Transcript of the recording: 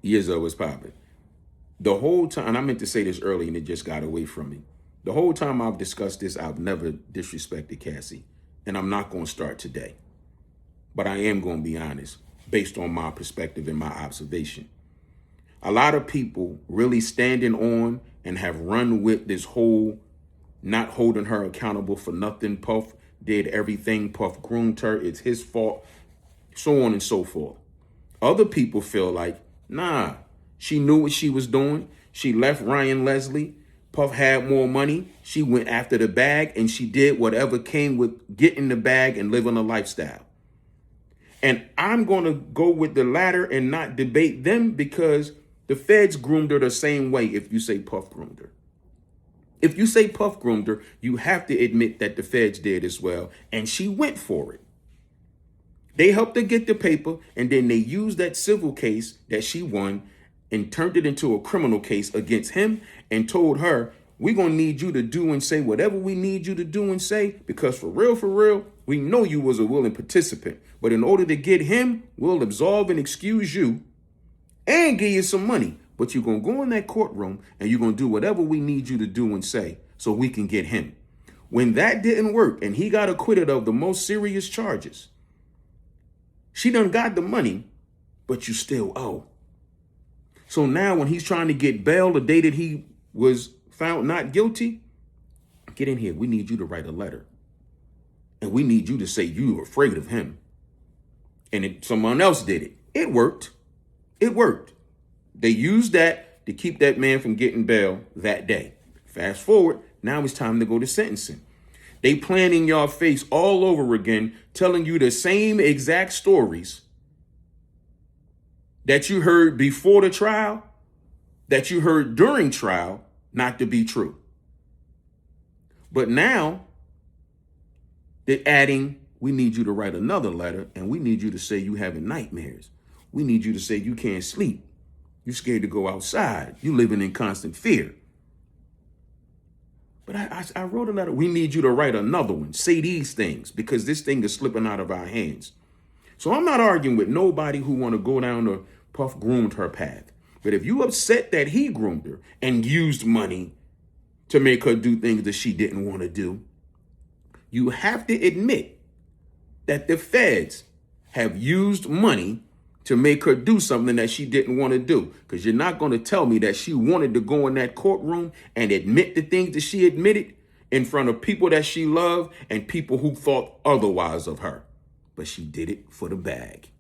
Years of was popping. The whole time, and I meant to say this early and it just got away from me. The whole time I've discussed this, I've never disrespected Cassie. And I'm not going to start today. But I am going to be honest, based on my perspective and my observation. A lot of people really standing on and have run with this whole not holding her accountable for nothing. Puff did everything. Puff groomed her. It's his fault. So on and so forth. Other people feel like, nah, she knew what she was doing. She left Ryan Leslie. Puff had more money. She went after the bag and she did whatever came with getting the bag and living a lifestyle. And I'm going to go with the latter and not debate them because the feds groomed her the same way if you say Puff groomed her. If you say Puff groomed her, you have to admit that the feds did as well. And she went for it. They helped her get the paper, and then they used that civil case that she won and turned it into a criminal case against him and told her, we're going to need you to do and say whatever we need you to do and say, because for real, we know you was a willing participant. But in order to get him, we'll absolve and excuse you and give you some money. But you're going to go in that courtroom and you're going to do whatever we need you to do and say so we can get him. When that didn't work and he got acquitted of the most serious charges, she done got the money, but you still owe. So now when he's trying to get bail the day that he was found not guilty, get in here. We need you to write a letter. And we need you to say you were afraid of him. And someone else did it. It worked. It worked. They used that to keep that man from getting bail that day. Fast forward, now it's time to go to sentencing. They planning your face all over again, telling you the same exact stories that you heard before the trial, that you heard during trial, not to be true. But now they're adding, we need you to write another letter and we need you to say you having nightmares. We need you to say you can't sleep. You're scared to go outside. You're living in constant fear. But I wrote a letter. We need you to write another one. Say these things because this thing is slipping out of our hands. So I'm not arguing with nobody who want to go down the Puff groomed her path. But if you upset that he groomed her and used money to make her do things that she didn't want to do, you have to admit that the feds have used money to make her do something that she didn't want to do. Because you're not going to tell me that she wanted to go in that courtroom and admit the things that she admitted in front of people that she loved and people who thought otherwise of her. But she did it for the bag.